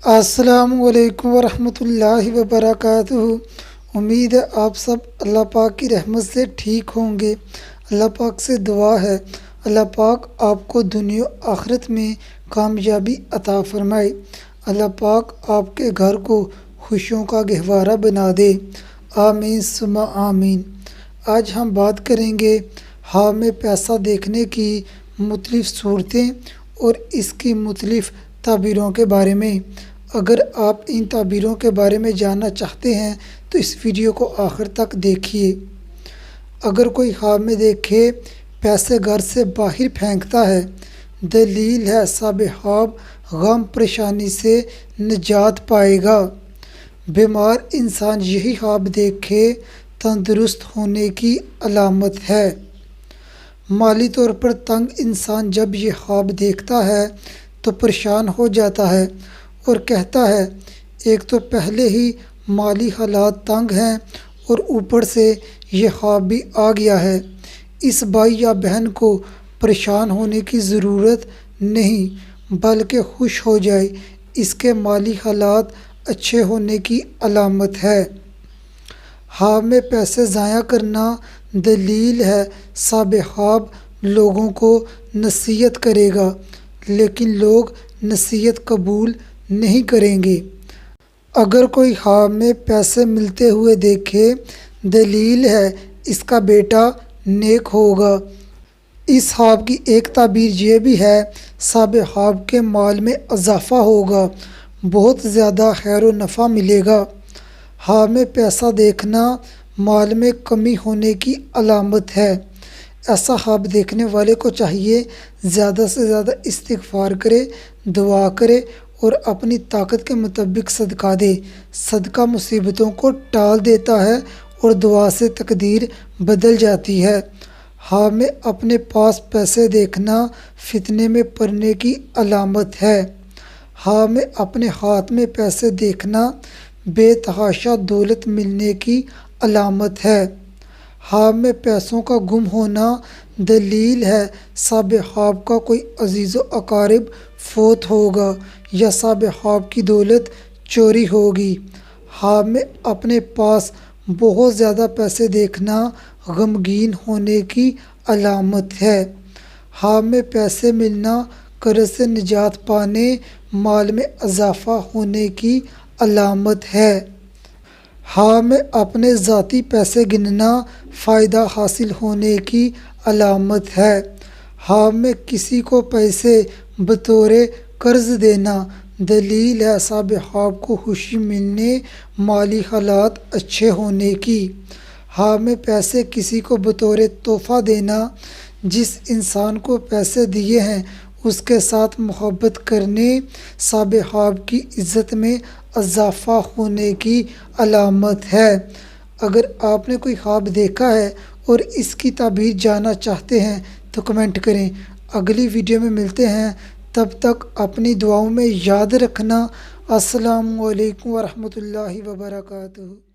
السلام علیکم ورحمۃ اللہ وبرکاتہ۔ امید ہے آپ سب اللہ پاک کی رحمت سے ٹھیک ہوں گے۔ اللہ پاک سے دعا ہے اللہ پاک آپ کو دنیا و آخرت میں کامیابی عطا فرمائے۔ اللہ پاک آپ کے گھر کو خوشیوں کا گہوارہ بنا دے، آمین ثم آمین۔ آج ہم بات کریں گے خواب میں پیسہ دیکھنے کی مختلف صورتیں اور اس کی مختلف تعبیروں کے بارے میں۔ اگر آپ ان تعبیروں کے بارے میں جاننا چاہتے ہیں تو اس ویڈیو کو آخر تک دیکھیے۔ اگر کوئی خواب میں دیکھے پیسے گھر سے باہر پھینکتا ہے، دلیل ہے صاحب خواب غم پریشانی سے نجات پائے گا۔ بیمار انسان یہی خواب دیکھے تندرست ہونے کی علامت ہے۔ مالی طور پر تنگ انسان جب یہ خواب دیکھتا ہے تو پریشان ہو جاتا ہے اور کہتا ہے ایک تو پہلے ہی مالی حالات تنگ ہیں اور اوپر سے یہ خواب بھی آ گیا ہے۔ اس بھائی یا بہن کو پریشان ہونے کی ضرورت نہیں بلکہ خوش ہو جائے، اس کے مالی حالات اچھے ہونے کی علامت ہے۔ خواب میں پیسے ضائع کرنا دلیل ہے صاحب خواب لوگوں کو نصیحت کرے گا لیکن لوگ نصیحت قبول نہیں کریں گے۔ اگر کوئی خواب میں پیسے ملتے ہوئے دیکھے، دلیل ہے اس کا بیٹا نیک ہوگا۔ اس خواب کی ایک تعبیر یہ بھی ہے صاحب خواب کے مال میں اضافہ ہوگا، بہت زیادہ خیر و نفع ملے گا۔ خواب میں پیسہ دیکھنا مال میں کمی ہونے کی علامت ہے۔ ایسا خواب دیکھنے والے کو چاہیے زیادہ سے زیادہ استغفار کرے، دعا کرے اور اپنی طاقت کے مطابق صدقہ دے۔ صدقہ مصیبتوں کو ٹال دیتا ہے اور دعا سے تقدیر بدل جاتی ہے۔ خواب میں اپنے پاس پیسے دیکھنا فتنے میں پڑنے کی علامت ہے۔ خواب میں اپنے ہاتھ میں پیسے دیکھنا بے تحاشا دولت ملنے کی علامت ہے۔ خواب میں پیسوں کا گم ہونا دلیل ہے صاحب خواب کا کوئی عزیز و اقارب فوت ہوگا یا صاحب خواب کی دولت چوری ہوگی۔ خواب میں اپنے پاس بہت زیادہ پیسے دیکھنا غمگین ہونے کی علامت ہے۔ خواب میں پیسے ملنا قرض سے نجات پانے، مال میں اضافہ ہونے کی علامت ہے۔ خواب میں اپنے ذاتی پیسے گننا فائدہ حاصل ہونے کی علامت ہے۔ خواب میں کسی کو پیسے بطور قرض دینا دلیل ہے صاحب خواب کو خوشی ملنے، مالی حالات اچھے ہونے کی۔ خواب میں پیسے کسی کو بطور تحفہ دینا، جس انسان کو پیسے دیے ہیں اس کے ساتھ محبت کرنے، صاحب خواب کی عزت میں اضافہ ہونے کی علامت ہے۔ اگر آپ نے کوئی خواب دیکھا ہے اور اس کی تعبیر جاننا چاہتے ہیں تو کمنٹ کریں۔ اگلی ویڈیو میں ملتے ہیں، تب تک اپنی دعاؤں میں یاد رکھنا۔ السلام علیکم ورحمۃ اللہ وبرکاتہ۔